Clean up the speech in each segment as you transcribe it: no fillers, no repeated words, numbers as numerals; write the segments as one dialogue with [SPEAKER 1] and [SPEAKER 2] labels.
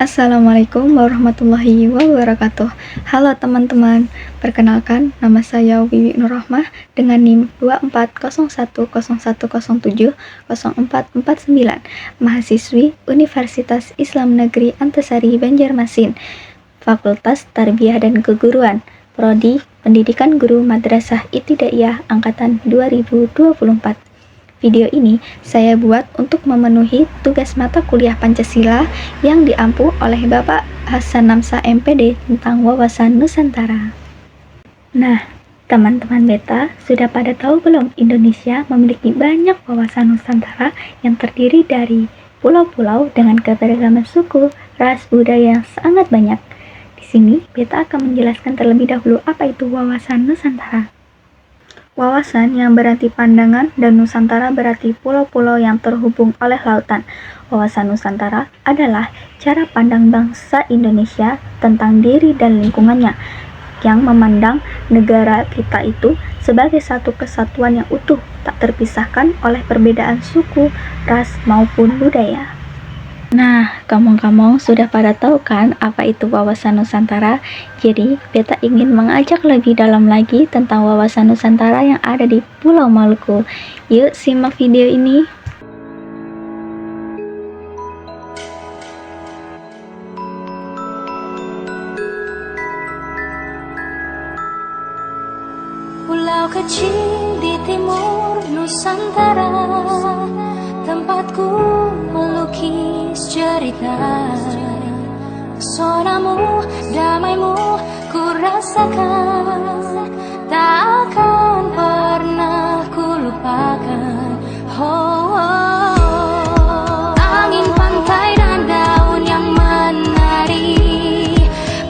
[SPEAKER 1] Assalamualaikum warahmatullahi wabarakatuh. Halo teman-teman, perkenalkan nama saya Wiwi Nurrahmah dengan NIM 240101070449, mahasiswi Universitas Islam Negeri Antasari Banjarmasin, Fakultas Tarbiyah dan Keguruan, Prodi Pendidikan Guru Madrasah Ibtidaiyah Angkatan 2024. Video ini saya buat untuk memenuhi tugas mata kuliah Pancasila yang diampu oleh Bapak Hasan Namsa MPD tentang wawasan Nusantara. Nah, teman-teman beta sudah pada tahu belum Indonesia memiliki banyak wawasan Nusantara yang terdiri dari pulau-pulau dengan keberagaman suku, ras, budaya yang sangat banyak. Di sini beta akan menjelaskan terlebih dahulu apa itu wawasan Nusantara. Wawasan yang berarti pandangan dan Nusantara berarti pulau-pulau yang terhubung oleh lautan. Wawasan Nusantara adalah cara pandang bangsa Indonesia tentang diri dan lingkungannya yang memandang negara kita itu sebagai satu kesatuan yang utuh, tak terpisahkan oleh perbedaan suku, ras, maupun budaya. Nah, kamu sudah pada tahu kan apa itu wawasan Nusantara? Jadi, beta ingin mengajak lebih dalam lagi tentang wawasan Nusantara yang ada di Pulau Maluku. Yuk, simak video ini.
[SPEAKER 2] Pulau kecil di timur Nusantara, tempatku melukis cerita. Pesonamu, damaimu ku rasakan, tak akan pernah ku lupakan. Oh, oh. Angin pantai dan daun yang menari,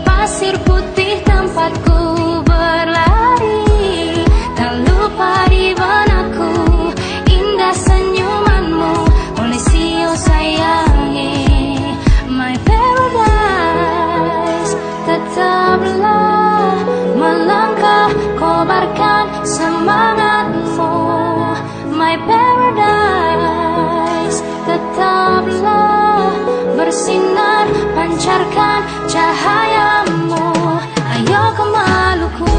[SPEAKER 2] pasir putih tempatku berlari. Tak lupa di benakku indah senyumanmu, oleh sio sayangi. My paradise, tetaplah melangkah, kobarkan semangatmu. My paradise, tetaplah bersinar, pancarkan cahayamu. Ayo ke Maluku.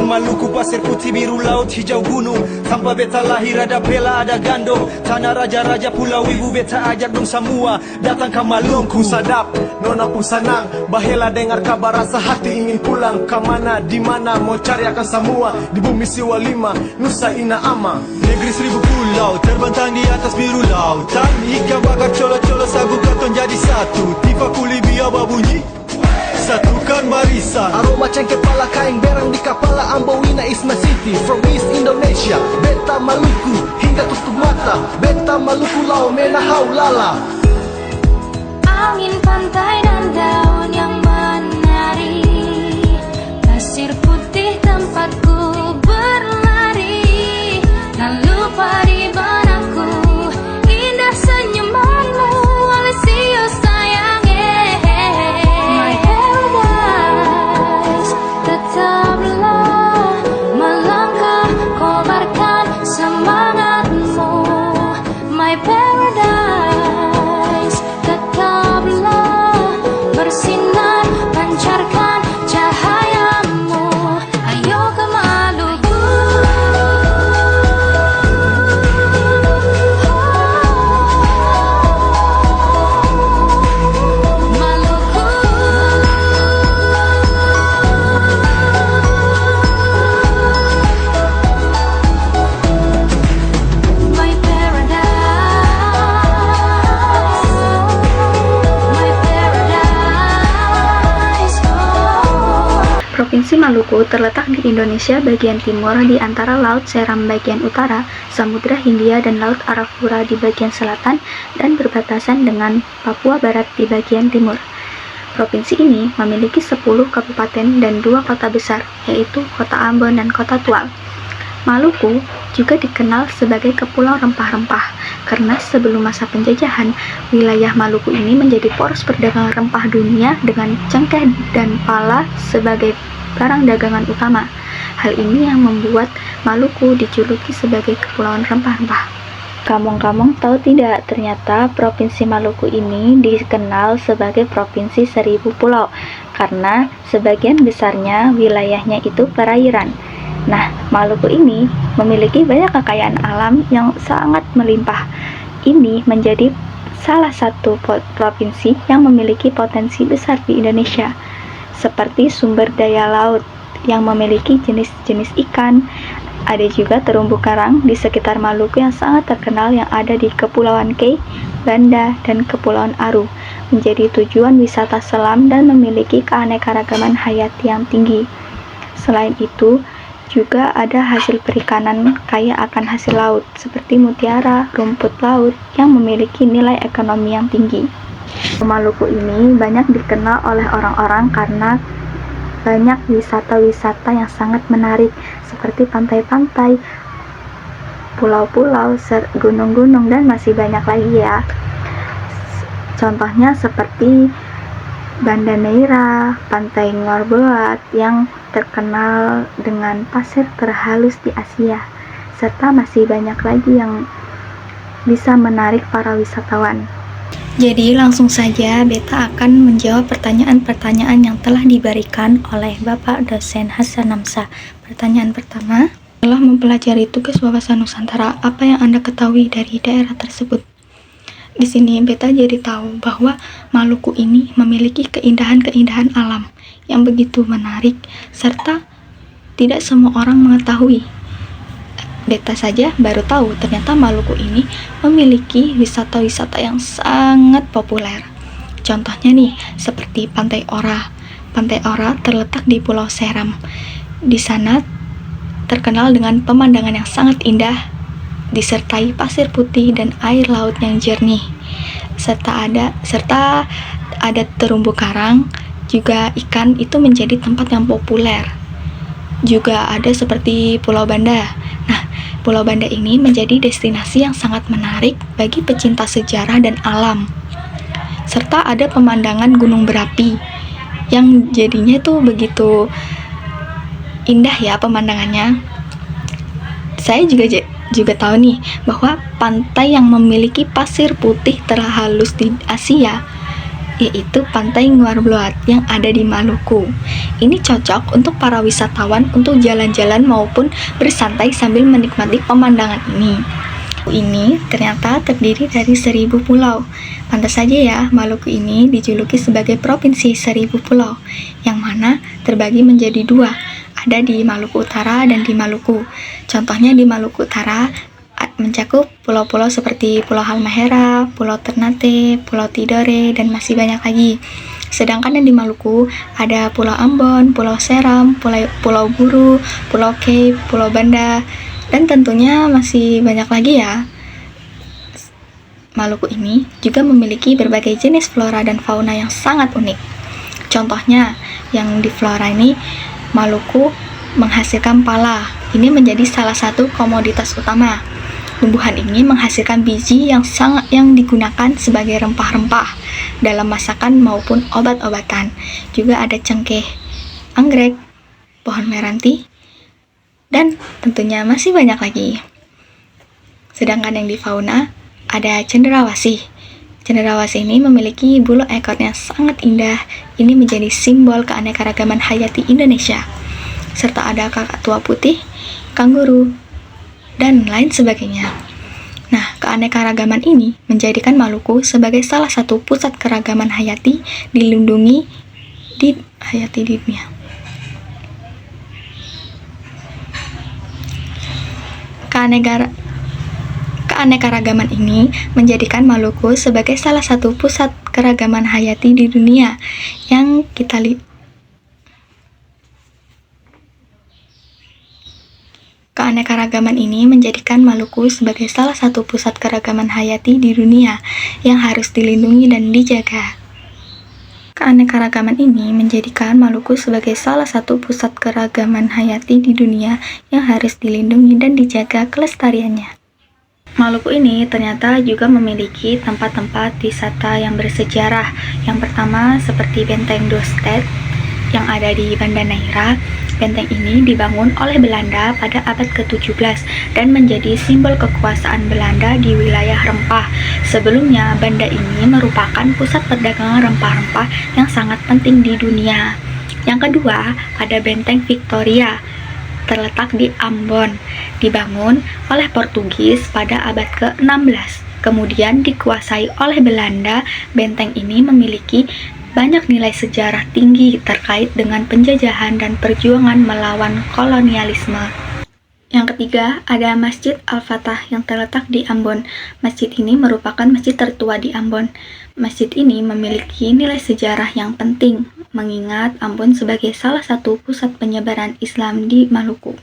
[SPEAKER 3] Maluku, pasir putih, biru laut, hijau gunung. Tanpa beta lahir ada Pela, ada Gando. Tanah raja-raja pulau ibu beta ajak dong semua datang ke Maluku.
[SPEAKER 4] Sadap, nona pun senang, bahela dengar kabar, rasa hati ingin pulang. Kemana, dimana, mau cari akan semua. Di bumi Siwa 5, Nusa Ina Ama.
[SPEAKER 3] Negeri 1000 pulau, terbentang di atas biru lautan. Ikan bakar colo-colo, sagu karton jadi satu. Tifa kuli biar bunyi, satukan barisan.
[SPEAKER 4] Aroma cengkeh pala, kain berang di kepala. Ambowina is my city, from East Indonesia. Beta Maluku, hingga tutup mata. Beta Maluku, lau mena haulala.
[SPEAKER 2] Angin pantai dan daun yang menari, pasir putih tempatku berlari. Tak lupa di benakku indah senyumanmu, oleh sio sayangi. My paradise, tetaplah melangkah, kobarkan semangatmu. My paradise, tetaplah bersinar,
[SPEAKER 1] Provinsi Maluku terletak di Indonesia bagian timur di antara Laut Seram bagian utara, Samudra Hindia dan Laut Arafura di bagian selatan, dan berbatasan dengan Papua Barat di bagian timur. Provinsi ini memiliki 10 kabupaten dan 2 kota besar, yaitu Kota Ambon dan Kota Tual. Maluku juga dikenal sebagai Kepulauan Rempah-Rempah, karena sebelum masa penjajahan, wilayah Maluku ini menjadi poros perdagangan rempah dunia dengan cengkeh dan pala sebagai barang dagangan utama. Hal ini yang membuat Maluku dijuluki sebagai Kepulauan Rempah-Rempah. Kamu tahu tidak, ternyata Provinsi Maluku ini dikenal sebagai Provinsi Seribu Pulau, karena sebagian besarnya wilayahnya itu perairan. Nah, Maluku ini memiliki banyak kekayaan alam yang sangat melimpah. Ini menjadi salah satu provinsi yang memiliki potensi besar di Indonesia, seperti sumber daya laut yang memiliki jenis-jenis ikan. Ada juga terumbu karang di sekitar Maluku yang sangat terkenal yang ada di Kepulauan Kei, Banda, dan Kepulauan Aru, menjadi tujuan wisata selam dan memiliki keanekaragaman hayati yang tinggi. Selain itu, juga ada hasil perikanan kaya akan hasil laut, seperti mutiara, rumput laut, yang memiliki nilai ekonomi yang tinggi. Maluku ini banyak dikenal oleh orang-orang karena banyak wisata-wisata yang sangat menarik, seperti pantai-pantai, pulau-pulau, gunung-gunung, dan masih banyak lagi ya. Contohnya seperti Banda Neira, Pantai Ngorboat yang terkenal dengan pasir terhalus di Asia, serta masih banyak lagi yang bisa menarik para wisatawan. Jadi langsung saja Beta akan menjawab pertanyaan-pertanyaan yang telah diberikan oleh Bapak dosen Hasan Namsa. Pertanyaan pertama, setelah mempelajari tugas wawasan Nusantara, apa yang Anda ketahui dari daerah tersebut? Di sini Beta jadi tahu bahwa Maluku ini memiliki keindahan-keindahan alam yang begitu menarik, serta tidak semua orang mengetahui. Beta saja baru tahu ternyata Maluku ini memiliki wisata-wisata yang sangat populer. Contohnya nih, seperti Pantai Ora. Pantai Ora terletak di Pulau Seram. Di sana terkenal dengan pemandangan yang sangat indah, disertai pasir putih dan air laut yang jernih, serta ada terumbu karang, juga ikan itu menjadi tempat yang populer. Juga ada seperti Pulau Banda. Nah, Pulau Banda ini menjadi destinasi yang sangat menarik bagi pecinta sejarah dan alam, serta ada pemandangan gunung berapi yang jadinya tuh begitu indah ya pemandangannya. Saya juga tahu nih bahwa pantai yang memiliki pasir putih terhalus di Asia yaitu Pantai Ngorboat yang ada di Maluku. Ini cocok untuk para wisatawan untuk jalan-jalan maupun bersantai sambil menikmati pemandangan ini. Ini ternyata terdiri dari 1000 pulau. Pantas saja ya Maluku ini dijuluki sebagai Provinsi 1000 Pulau, yang mana terbagi menjadi 2. Ada di Maluku Utara dan di Maluku. Contohnya di Maluku Utara mencakup pulau-pulau seperti Pulau Halmahera, Pulau Ternate, Pulau Tidore, dan masih banyak lagi. Sedangkan yang di Maluku ada Pulau Ambon, Pulau Seram, Pulau Buru, Pulau Kei, Pulau Banda, dan tentunya masih banyak lagi ya. Maluku ini juga memiliki berbagai jenis flora dan fauna yang sangat unik. Contohnya, yang di flora ini, Maluku menghasilkan pala. Ini menjadi salah satu komoditas utama. Tumbuhan ini menghasilkan biji yang digunakan sebagai rempah-rempah dalam masakan maupun obat-obatan. Juga ada cengkeh, anggrek, pohon meranti, dan tentunya masih banyak lagi. Sedangkan yang di fauna ada cendrawasih. Cendrawasih ini memiliki bulu ekor yang sangat indah. Ini menjadi simbol keanekaragaman hayati Indonesia. Serta ada kakak tua putih, kanguru, dan lain sebagainya. Nah, keanekaragaman ini menjadikan Maluku sebagai salah satu pusat keragaman hayati dilindungi di dunia. Keanekaragaman ini menjadikan Maluku sebagai salah satu pusat keragaman hayati di dunia yang kita Keanekaragaman ini menjadikan Maluku sebagai salah satu pusat keragaman hayati di dunia yang harus dilindungi dan dijaga. Keanekaragaman ini menjadikan Maluku sebagai salah satu pusat keragaman hayati di dunia yang harus dilindungi dan dijaga kelestariannya. Maluku ini ternyata juga memiliki tempat-tempat wisata yang bersejarah. Yang pertama seperti Benteng Doostedt yang ada di Banda Neira. Benteng ini dibangun oleh Belanda pada abad ke-17 dan menjadi simbol kekuasaan Belanda di wilayah rempah. Sebelumnya, Banda ini merupakan pusat perdagangan rempah-rempah yang sangat penting di dunia. Yang kedua, ada Benteng Victoria, terletak di Ambon, dibangun oleh Portugis pada abad ke-16. Kemudian dikuasai oleh Belanda. Benteng ini memiliki banyak nilai sejarah tinggi terkait dengan penjajahan dan perjuangan melawan kolonialisme. Yang ketiga, ada Masjid Al-Fatah yang terletak di Ambon. Masjid ini merupakan masjid tertua di Ambon. Masjid ini memiliki nilai sejarah yang penting, mengingat Ambon sebagai salah satu pusat penyebaran Islam di Maluku.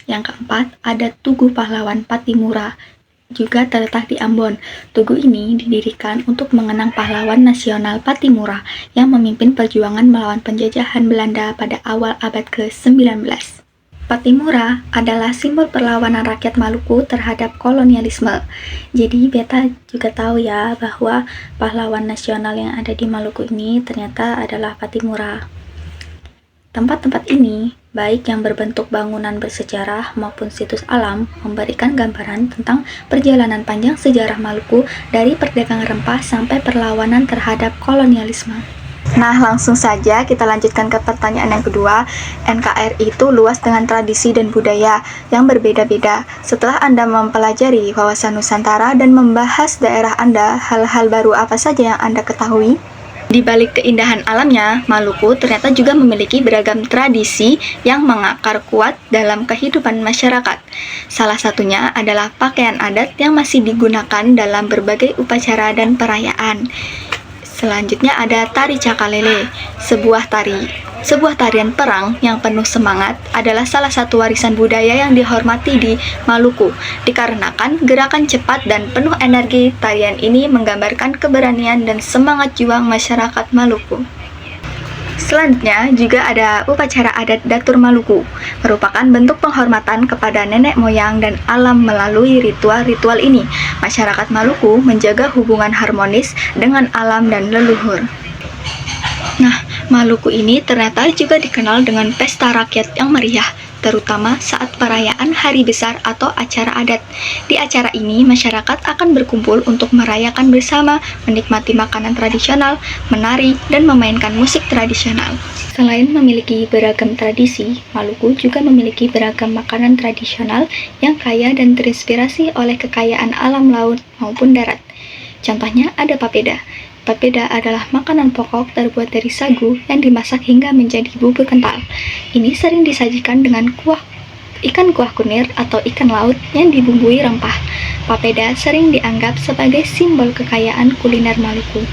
[SPEAKER 1] Yang keempat, ada Tugu Pahlawan Pattimura, juga terletak di Ambon. Tugu ini didirikan untuk mengenang pahlawan nasional Pattimura yang memimpin perjuangan melawan penjajahan Belanda pada awal abad ke-19. Pattimura adalah simbol perlawanan rakyat Maluku terhadap kolonialisme. Jadi beta juga tahu ya bahwa pahlawan nasional yang ada di Maluku ini ternyata adalah Pattimura. Tempat-tempat ini, baik yang berbentuk bangunan bersejarah maupun situs alam, memberikan gambaran tentang perjalanan panjang sejarah Maluku dari perdagangan rempah sampai perlawanan terhadap kolonialisme. Nah, langsung saja kita lanjutkan ke pertanyaan yang kedua. NKRI itu luas dengan tradisi dan budaya yang berbeda-beda. Setelah Anda mempelajari wawasan Nusantara dan membahas daerah Anda, hal-hal baru apa saja yang Anda ketahui? Di balik keindahan alamnya, Maluku ternyata juga memiliki beragam tradisi yang mengakar kuat dalam kehidupan masyarakat. Salah satunya adalah pakaian adat yang masih digunakan dalam berbagai upacara dan perayaan. Selanjutnya ada tari cakalele, sebuah tarian perang yang penuh semangat adalah salah satu warisan budaya yang dihormati di Maluku. Dikarenakan gerakan cepat dan penuh energi, tarian ini menggambarkan keberanian dan semangat juang masyarakat Maluku. Selanjutnya juga ada upacara adat Datur Maluku, merupakan bentuk penghormatan kepada nenek moyang dan alam. Melalui ritual-ritual ini, masyarakat Maluku menjaga hubungan harmonis dengan alam dan leluhur. Nah, Maluku ini ternyata juga dikenal dengan pesta rakyat yang meriah, terutama saat perayaan hari besar atau acara adat. Di acara ini, masyarakat akan berkumpul untuk merayakan bersama, menikmati makanan tradisional, menari, dan memainkan musik tradisional. Selain memiliki beragam tradisi, Maluku juga memiliki beragam makanan tradisional yang kaya dan terinspirasi oleh kekayaan alam laut maupun darat. Contohnya ada papeda. Papeda adalah makanan pokok terbuat dari sagu yang dimasak hingga menjadi bubur kental. Ini sering disajikan dengan ikan kuah kunir atau ikan laut yang dibumbui rempah. Papeda sering dianggap sebagai simbol kekayaan kuliner Maluku.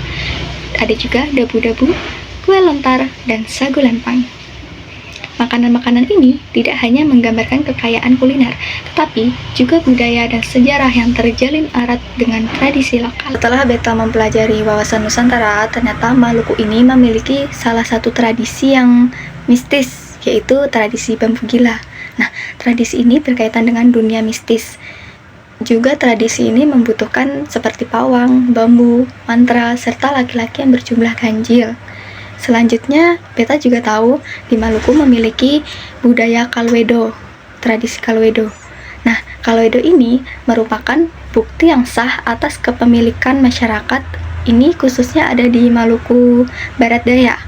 [SPEAKER 1] Ada juga dabu-dabu, kue lontar, dan sagu lempang. Makanan-makanan ini tidak hanya menggambarkan kekayaan kuliner, tetapi juga budaya dan sejarah yang terjalin erat dengan tradisi lokal. Setelah beta mempelajari wawasan Nusantara, ternyata Maluku ini memiliki salah satu tradisi yang mistis, yaitu tradisi bambu gila. Nah, tradisi ini berkaitan dengan dunia mistis. Juga tradisi ini membutuhkan seperti pawang, bambu, mantra, serta laki-laki yang berjumlah ganjil. Selanjutnya, beta juga tahu di Maluku memiliki budaya Kalwedo, tradisi Kalwedo. Nah, Kalwedo ini merupakan bukti yang sah atas kepemilikan masyarakat. Ini khususnya ada di Maluku Barat Daya.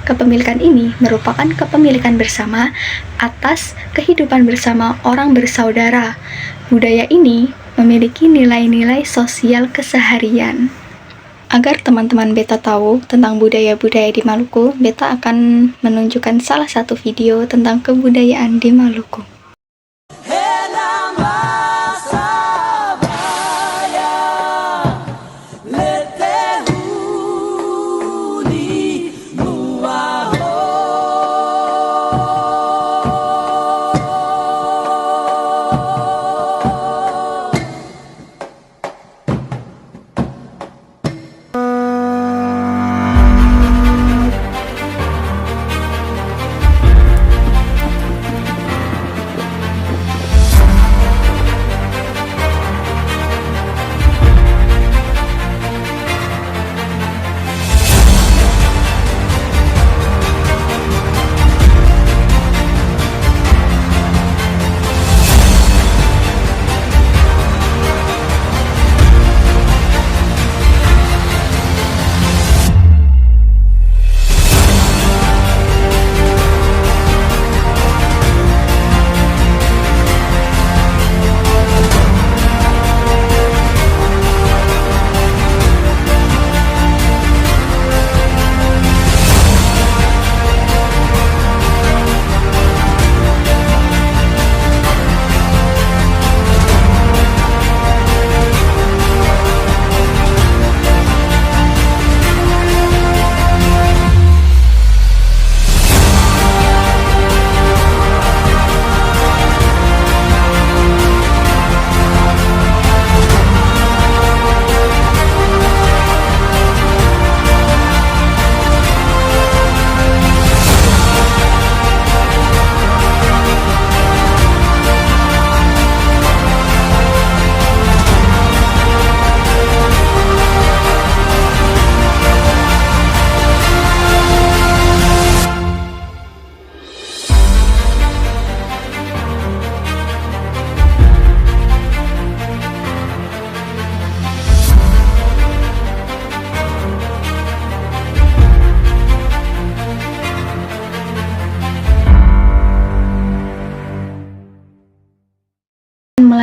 [SPEAKER 1] Kepemilikan ini merupakan kepemilikan bersama atas kehidupan bersama orang bersaudara. Budaya ini memiliki nilai-nilai sosial keseharian. Agar teman-teman beta tahu tentang budaya-budaya di Maluku, beta akan menunjukkan salah satu video tentang kebudayaan di Maluku.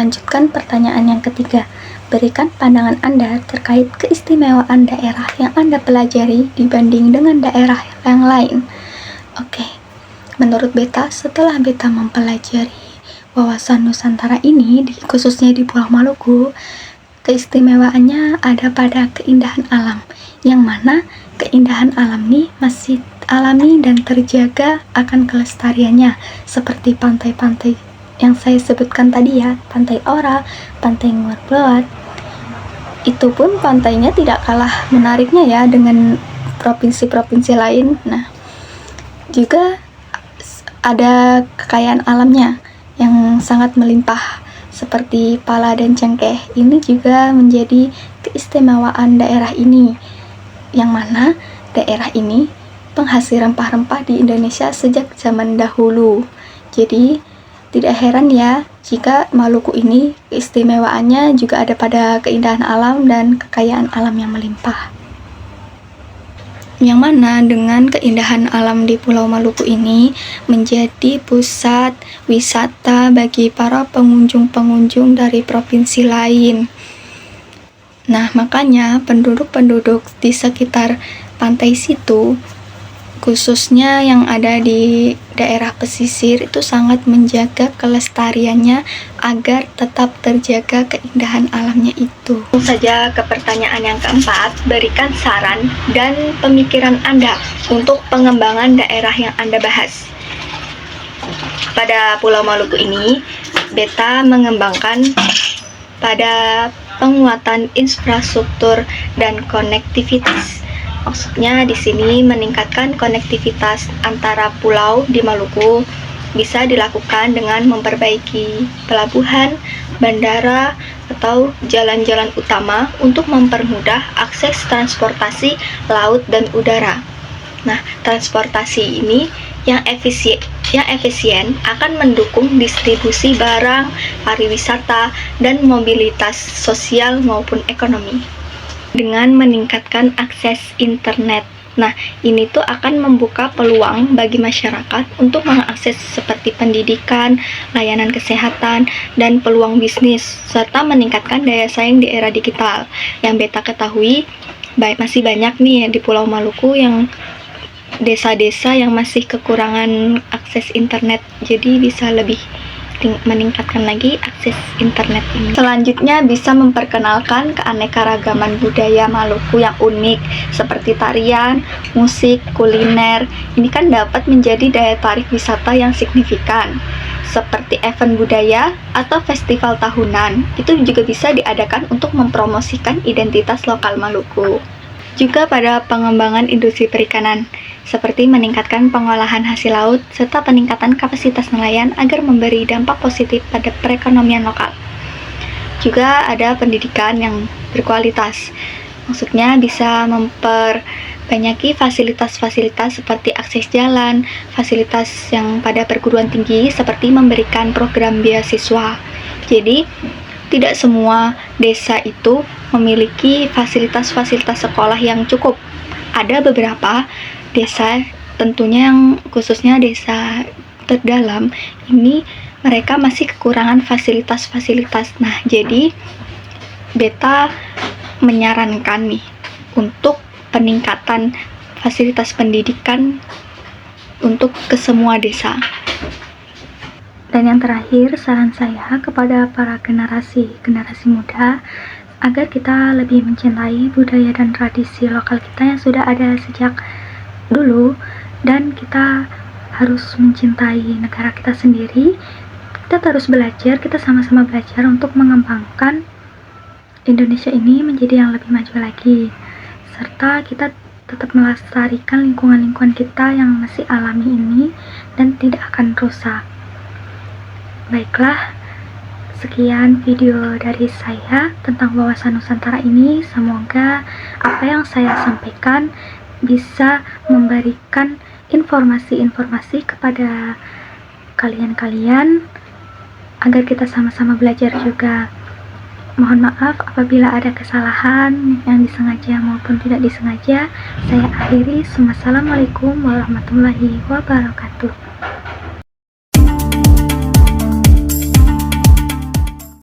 [SPEAKER 1] melanjutkan pertanyaan yang ketiga. Berikan pandangan Anda terkait keistimewaan daerah yang Anda pelajari dibanding dengan daerah yang lain. Oke, menurut Beta, setelah Beta mempelajari wawasan Nusantara ini, khususnya di Pulau Maluku, keistimewaannya ada pada keindahan alam, yang mana keindahan alam ini masih alami dan terjaga akan kelestariannya, seperti pantai-pantai yang saya sebutkan tadi ya, Pantai Ora, Pantai Nguar Belawat. Itu pun pantainya tidak kalah menariknya ya dengan provinsi-provinsi lain. Nah, juga ada kekayaan alamnya yang sangat melimpah seperti pala dan cengkeh. Ini juga menjadi keistimewaan daerah ini, yang mana daerah ini penghasil rempah-rempah di Indonesia sejak zaman dahulu. Jadi tidak heran ya jika Maluku ini keistimewaannya juga ada pada keindahan alam dan kekayaan alam yang melimpah. Yang mana dengan keindahan alam di Pulau Maluku ini menjadi pusat wisata bagi para pengunjung-pengunjung dari provinsi lain. Nah, makanya penduduk-penduduk di sekitar pantai situ, khususnya yang ada di daerah pesisir, itu sangat menjaga kelestariannya agar tetap terjaga keindahan alamnya itu. Langsung saja ke pertanyaan yang keempat, berikan saran dan pemikiran Anda untuk pengembangan daerah yang Anda bahas. Pada Pulau Maluku ini, Beta mengembangkan pada penguatan infrastruktur dan konektivitas. Maksudnya di sini meningkatkan konektivitas antara pulau di Maluku bisa dilakukan dengan memperbaiki pelabuhan, bandara, atau jalan-jalan utama untuk mempermudah akses transportasi laut dan udara. Nah, transportasi ini yang efisien akan mendukung distribusi barang, pariwisata, dan mobilitas sosial maupun ekonomi. Dengan meningkatkan akses internet. Nah, ini tuh akan membuka peluang bagi masyarakat untuk mengakses seperti pendidikan, layanan kesehatan, dan peluang bisnis, serta meningkatkan daya saing di era digital. Yang Beta ketahui, masih banyak nih di Pulau Maluku yang desa-desa yang masih kekurangan akses internet, jadi bisa lebih meningkatkan lagi akses internet ini. Selanjutnya bisa memperkenalkan keanekaragaman budaya Maluku yang unik seperti tarian, musik, kuliner. Ini kan dapat menjadi daya tarik wisata yang signifikan. Seperti event budaya atau festival tahunan, itu juga bisa diadakan untuk mempromosikan identitas lokal Maluku. Juga pada pengembangan industri perikanan, seperti meningkatkan pengolahan hasil laut serta peningkatan kapasitas nelayan agar memberi dampak positif pada perekonomian lokal. Juga ada pendidikan yang berkualitas, maksudnya bisa memperbanyaki fasilitas-fasilitas seperti akses jalan, fasilitas yang pada perguruan tinggi seperti memberikan program beasiswa. Jadi, tidak semua desa itu memiliki fasilitas-fasilitas sekolah yang cukup. Ada beberapa desa, tentunya yang khususnya desa terdalam, ini mereka masih kekurangan fasilitas-fasilitas. Nah, jadi Beta menyarankan nih untuk peningkatan fasilitas pendidikan untuk ke semua desa. Dan yang terakhir, saran saya kepada para generasi muda agar kita lebih mencintai budaya dan tradisi lokal kita yang sudah ada sejak dulu, dan kita harus mencintai negara kita sendiri. Kita terus belajar, kita sama-sama belajar untuk mengembangkan Indonesia ini menjadi yang lebih maju lagi, serta kita tetap melestarikan lingkungan-lingkungan kita yang masih alami ini dan tidak akan rusak. Baiklah, sekian video dari saya tentang wawasan Nusantara ini. Semoga apa yang saya sampaikan bisa memberikan informasi-informasi kepada kalian-kalian agar kita sama-sama belajar juga. Mohon maaf apabila ada kesalahan yang disengaja maupun tidak disengaja. Saya akhiri. Wassalamualaikum warahmatullahi wabarakatuh.